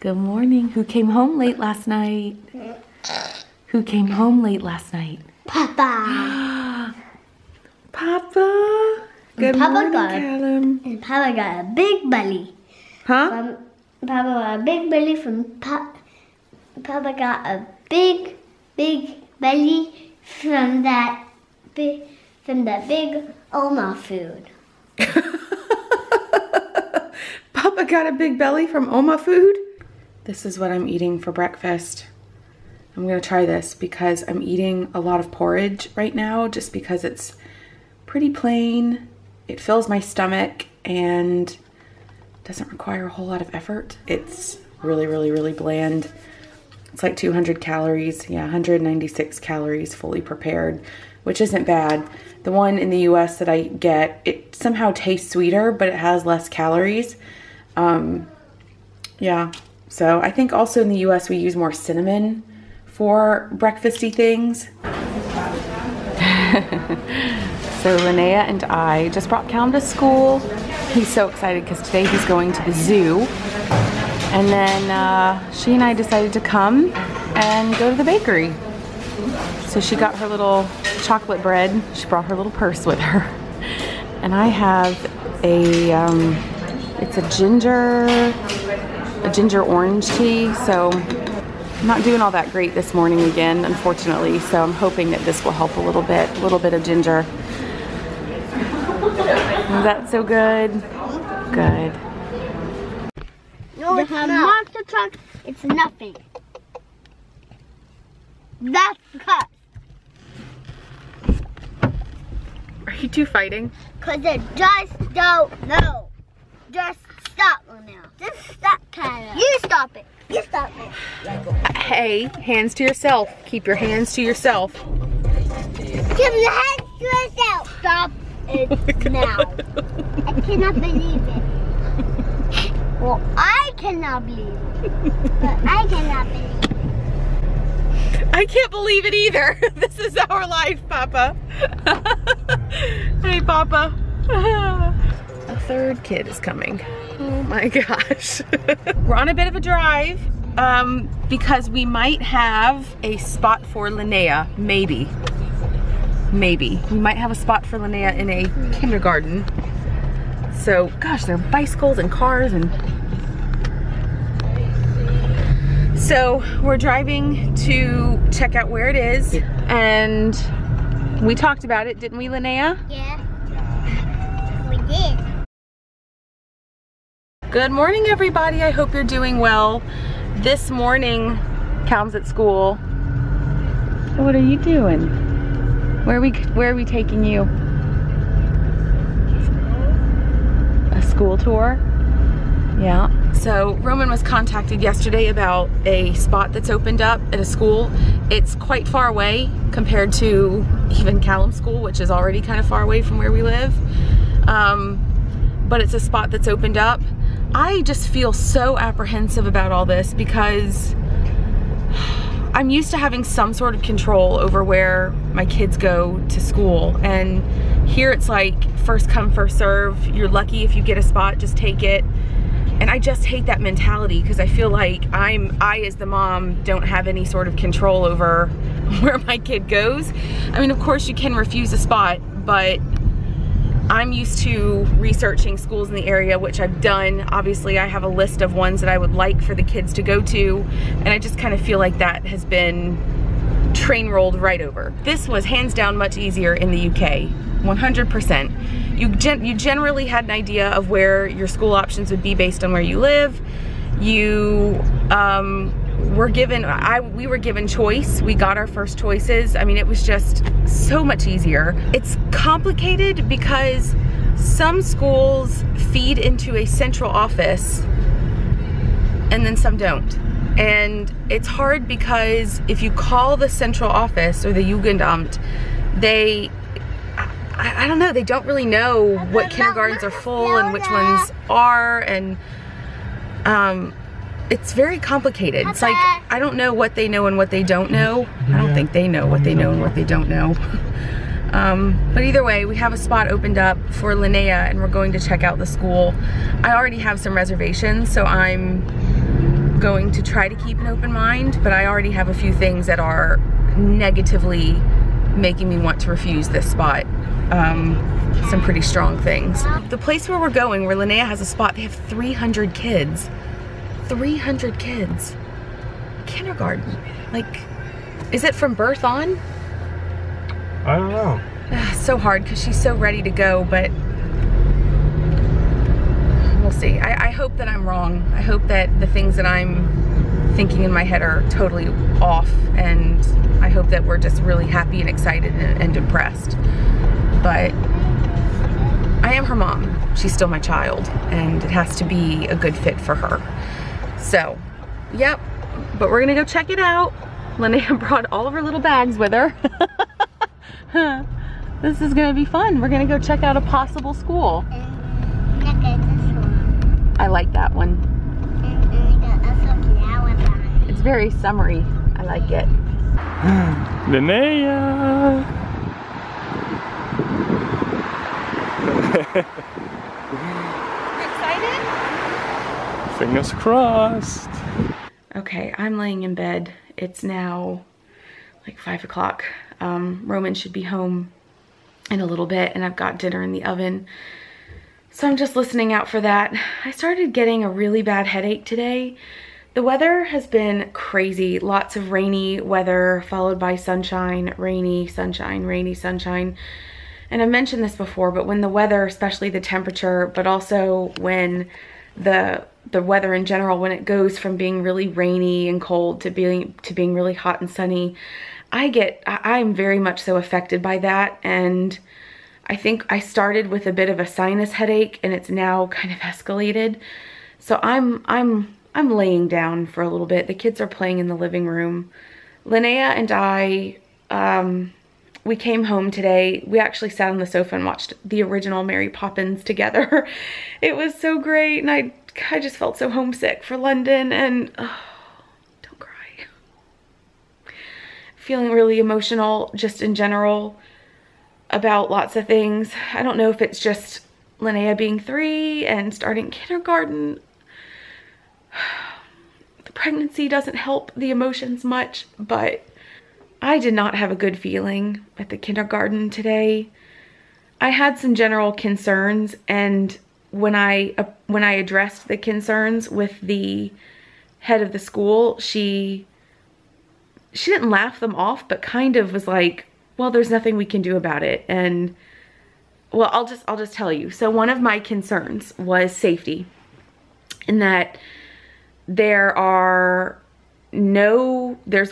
Good morning. Who came home late last night? Who came home late last night? Papa. Papa. Good morning, Callum. And Papa got a big belly. Huh? Papa got a big belly from Papa got a big belly from that big Oma food. Papa got a big belly from Oma food? This is what I'm eating for breakfast. I'm gonna try this because I'm eating a lot of porridge right now just because it's pretty plain. It fills my stomach and doesn't require a whole lot of effort. It's really bland. It's like 200 calories. Yeah, 196 calories fully prepared, which isn't bad. The one in the US that I get, it somehow tastes sweeter, but it has less calories. Yeah, so I think also in the US we use more cinnamon for breakfasty things. So Linnea and I just brought Callum to school. He's so excited because today he's going to the zoo. And then she and I decided to come and go to the bakery. So she got her little chocolate bread. She brought her little purse with her. And I have a, it's a ginger orange tea. So I'm not doing all that great this morning again, unfortunately. So I'm hoping that this will help a little bit of ginger. Is that so good? Good. No, it's not. Monster truck, it's nothing. That's because. Are you two fighting? Because it just don't know. Just stop now. Just stop, Kyla. You stop it. You stop it. Hey, hands to yourself. Keep your hands to yourself. Keep your hands to yourself. Stop it now. I cannot believe it. Well, I cannot believe it. But I cannot believe it. I can't believe it either. This is our life, Papa. Hey, Papa. A third kid is coming. Oh my gosh. We're on a bit of a drive because we might have a spot for Linnea, maybe. Maybe. We might have a spot for Linnea in a kindergarten. So, gosh, there are bicycles and cars and... So, we're driving to check out where it is, and we talked about it, didn't we, Linnea? Yeah. We did. Good morning, everybody. I hope you're doing well. This morning, Calum's at school. What are you doing? Where are we taking you? A school tour? Yeah. So Roman was contacted yesterday about a spot that's opened up at a school. It's quite far away compared to even Callum's school, which is already kind of far away from where we live. But it's a spot that's opened up. I just feel so apprehensive about all this because I'm used to having some sort of control over where my kids go to school, and here it's like first come, first serve. You're lucky if you get a spot, just take it. And I just hate that mentality because I feel like I as the mom don't have any sort of control over where my kid goes. I mean, of course you can refuse a spot, but I'm used to researching schools in the area, which I've done. Obviously, I have a list of ones that I would like for the kids to go to, and I just kind of feel like that has been train rolled right over. This was hands down much easier in the UK, 100%. You generally had an idea of where your school options would be based on where you live. You were given, we were given choice. We got our first choices. I mean, it was just so much easier. It's complicated because some schools feed into a central office and then some don't. And it's hard because if you call the central office or the Jugendamt, I don't know, they don't really know what kindergartens are full and which ones are, and it's very complicated. It's like, I don't know what they know and what they don't know. I don't think they know what they know and what they don't know. But either way, we have a spot opened up for Linnea and we're going to check out the school. I already have some reservations, so I'm going to try to keep an open mind, but I already have a few things that are negatively making me want to refuse this spot. Some pretty strong things. The place where we're going, where Linnea has a spot, they have 300 kids. 300 kids. Kindergarten. Like, is it from birth on? I don't know. So hard because she's so ready to go, but we'll see. I hope that I'm wrong. I hope that the things that I'm thinking in my head are totally off, and I hope that we're just really happy and excited and impressed. But I am her mom. She's still my child, and it has to be a good fit for her. So, yep. But we're gonna go check it out. Linnea brought all of her little bags with her. This is gonna be fun. We're gonna go check out a possible school. Look at this one. I like that one. And got also flowers on it. It's very summery. I like it. Linnea! Excited? Fingers crossed. Okay, I'm laying in bed. It's now like 5 o'clock. Roman should be home in a little bit, and I've got dinner in the oven. So I'm just listening out for that. I started getting a really bad headache today. The weather has been crazy. Lots of rainy weather followed by sunshine, rainy, sunshine, rainy, sunshine. And I've mentioned this before, but when the weather, especially the temperature, but also when the weather in general, when it goes from being really rainy and cold to being really hot and sunny, I'm very much so affected by that. And I think I started with a bit of a sinus headache, and it's now kind of escalated. So I'm laying down for a little bit. The kids are playing in the living room. Linnea and I, we came home today. We actually sat on the sofa and watched the original Mary Poppins together. It was so great, and I just felt so homesick for London, and don't cry. Feeling really emotional just in general about lots of things. I don't know if it's just Linnea being 3 and starting kindergarten. The pregnancy doesn't help the emotions much, but I did not have a good feeling at the kindergarten today. I had some general concerns, and when I addressed the concerns with the head of the school, she didn't laugh them off, but kind of was like, well, there's nothing we can do about it. And well, I'll just tell you. So one of my concerns was safety, in that there's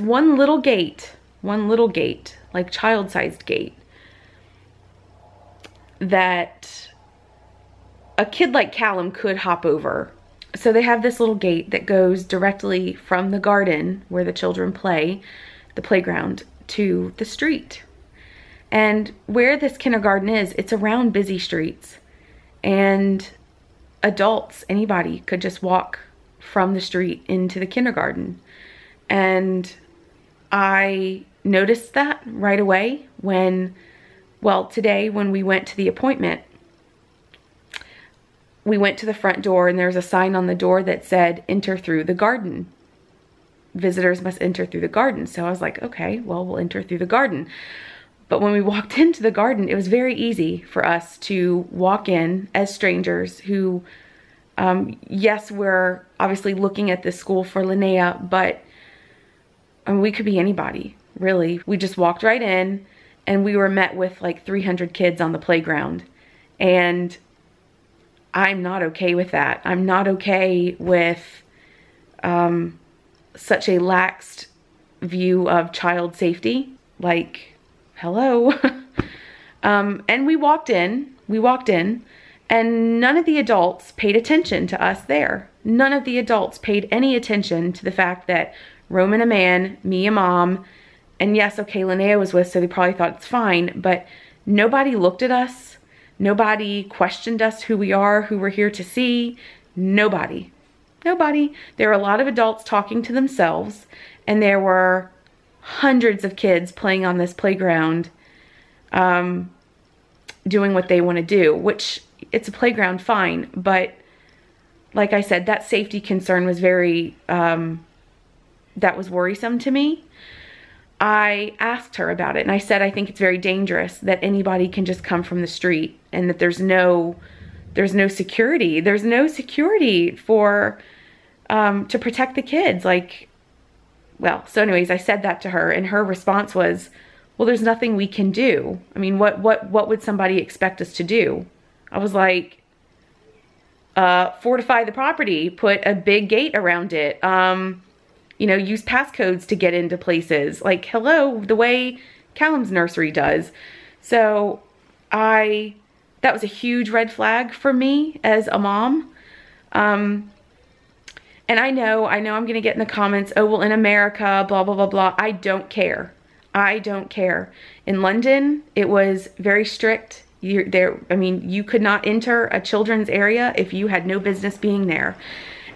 one little gate, like child-sized gate, that a kid like Callum could hop over. So they have this little gate that goes directly from the garden where the children play, the playground, to the street. And where this kindergarten is, it's around busy streets, and adults, anybody, could just walk from the street into the kindergarten. And I noticed that right away today when we went to the appointment. We went to the front door, and there was a sign on the door that said, "Enter through the garden. Visitors must enter through the garden." So I was like, okay, well, we'll enter through the garden. But when we walked into the garden, it was very easy for us to walk in as strangers who, yes, we're obviously looking at this school for Linnea, but we could be anybody, really. We just walked right in, and we were met with like 300 kids on the playground. And I'm not okay with that. I'm not okay with such a laxed view of child safety. Like, hello. And we walked in, and none of the adults paid attention to us there. None of the adults paid any attention to the fact that Roman, a man, me, a mom, and yes, okay, Linnea was with, so they probably thought it's fine, but nobody looked at us. Nobody questioned us, who we are, who we're here to see. Nobody. There were a lot of adults talking to themselves, and there were hundreds of kids playing on this playground, doing what they want to do, which it's a playground, fine, but like I said, that safety concern was very, that was worrisome to me. I asked her about it, and I said, I think it's very dangerous that anybody can just come from the street, and that there's no security. There's no security for, to protect the kids. Like, well, so anyways, I said that to her, and her response was, well, there's nothing we can do. I mean, what would somebody expect us to do? I was like, fortify the property, put a big gate around it, you know, use passcodes to get into places. Like, hello, the way Callum's nursery does. So that was a huge red flag for me as a mom. And I know I'm going to get in the comments, oh, well, in America, blah, blah, blah, blah. I don't care. I don't care. In London, it was very strict. I mean, you could not enter a children's area if you had no business being there.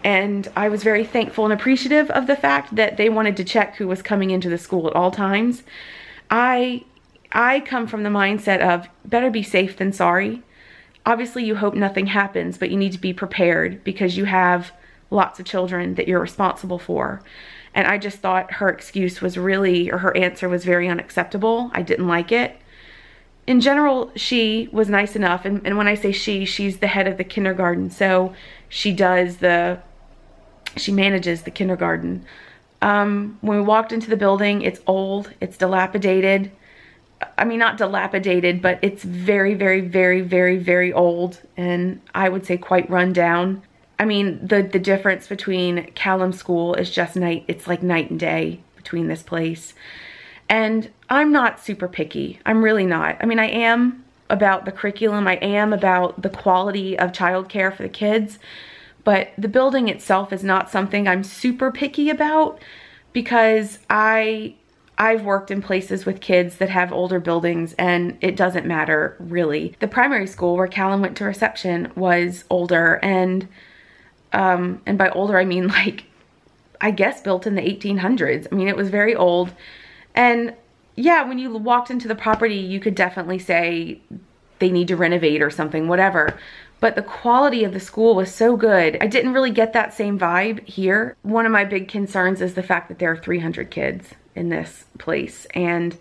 And I was very thankful and appreciative of the fact that they wanted to check who was coming into the school at all times. I come from the mindset of better be safe than sorry. Obviously, you hope nothing happens, but you need to be prepared because you have lots of children that you're responsible for. And I just thought her excuse was really, or her answer was very unacceptable. I didn't like it. In general, she was nice enough, and when I say she's the head of the kindergarten, so she manages the kindergarten. When we walked into the building, it's old, it's dilapidated. I mean, not dilapidated, but it's very, very, very, very, very old, and I would say quite run down. I mean, the difference between Callum's school is just it's like night and day between this place. And I'm not super picky. I'm really not. I mean, I am about the curriculum. I am about the quality of childcare for the kids. But the building itself is not something I'm super picky about because I've worked in places with kids that have older buildings and it doesn't matter really. The primary school where Callum went to reception was older, and by older I mean like, I guess built in the 1800s. I mean, it was very old. And yeah, when you walked into the property, you could definitely say they need to renovate or something, whatever. But the quality of the school was so good. I didn't really get that same vibe here. One of my big concerns is the fact that there are 300 kids in this place. And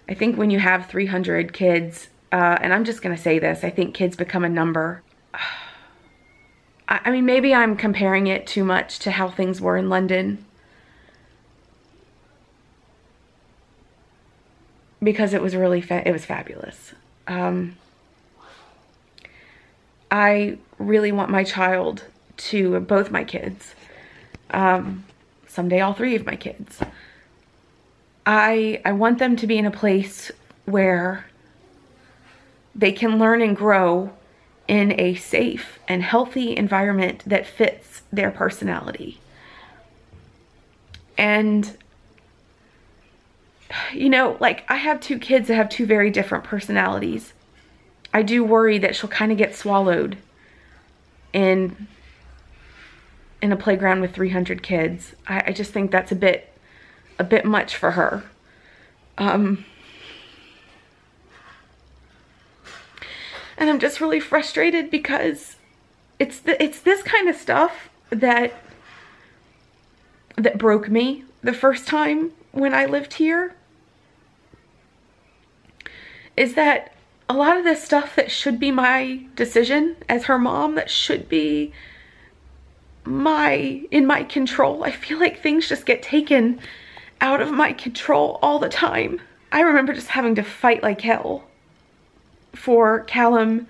I think when you have 300 kids, and I'm just gonna say this, I think kids become a number. I mean, maybe I'm comparing it too much to how things were in London, because it was really, it was fabulous. I really want my child to, both my kids, someday all three of my kids, I want them to be in a place where they can learn and grow in a safe and healthy environment that fits their personality. And you know, like, I have two kids that have two very different personalities. I do worry that she'll kind of get swallowed in a playground with 300 kids. I just think that's a bit much for her. And I'm just really frustrated because it's this kind of stuff that broke me the first time when I lived here. Is that a lot of this stuff that should be my decision as her mom, that should be in my control, I feel like things just get taken out of my control all the time. I remember just having to fight like hell for Callum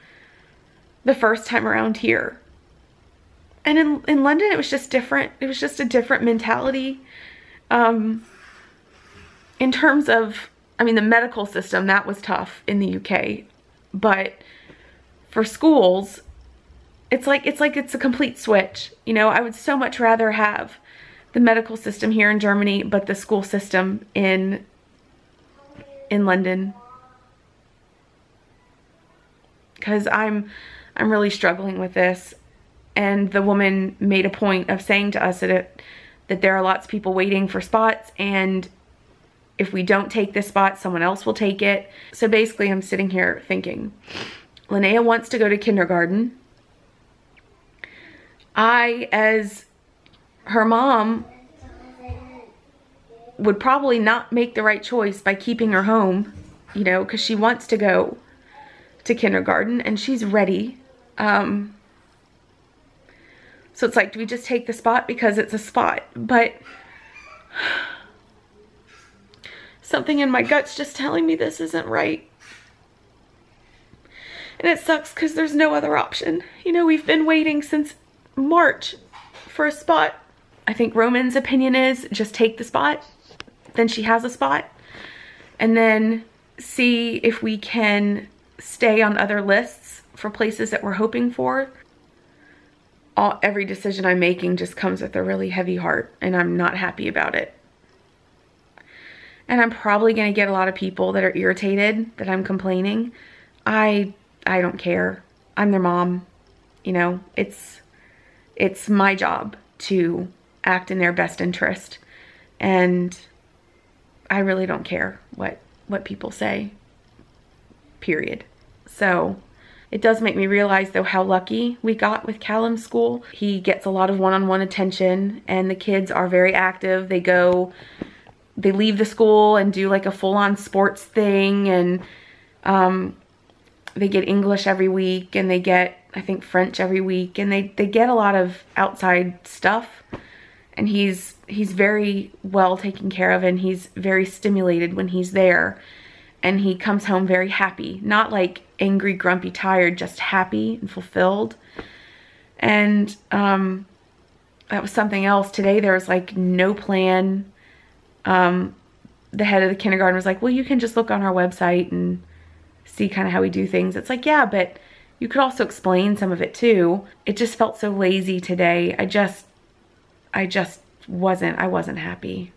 the first time around here. And in London, it was just different. It was just a different mentality. In terms of, I mean, the medical system, that was tough in the UK. But for schools, it's like it's a complete switch. You know, I would so much rather have the medical system here in Germany, but the school system in London. Because I'm really struggling with this. And the woman made a point of saying to us that there are lots of people waiting for spots, and if we don't take this spot, someone else will take it. So basically, I'm sitting here thinking, Linnea wants to go to kindergarten. I, as her mom, would probably not make the right choice by keeping her home, you know, because she wants to go to kindergarten and she's ready. So it's like, do we just take the spot because it's a spot? But something in my gut's just telling me this isn't right. And it sucks because there's no other option. You know, we've been waiting since March for a spot. I think Roman's opinion is just take the spot. Then she has a spot. And then see if we can stay on other lists for places that we're hoping for. Every decision I'm making just comes with a really heavy heart, and I'm not happy about it. And I'm probably gonna get a lot of people that are irritated that I'm complaining. I don't care. I'm their mom. You know, it's my job to act in their best interest. And I really don't care what people say, period. So it does make me realize though how lucky we got with Callum's school. He gets a lot of one-on-one attention and the kids are very active. They leave the school and do like a full-on sports thing, and they get English every week, and they get, I think, French every week, and they get a lot of outside stuff. And he's very well taken care of, and he's very stimulated when he's there. And he comes home very happy, not like angry, grumpy, tired, just happy and fulfilled. And that was something else. Today there was like no plan. The head of the kindergarten was like, well, you can just look on our website and see kind of how we do things. It's like, yeah, but you could also explain some of it too. It just felt so lazy today. I wasn't happy.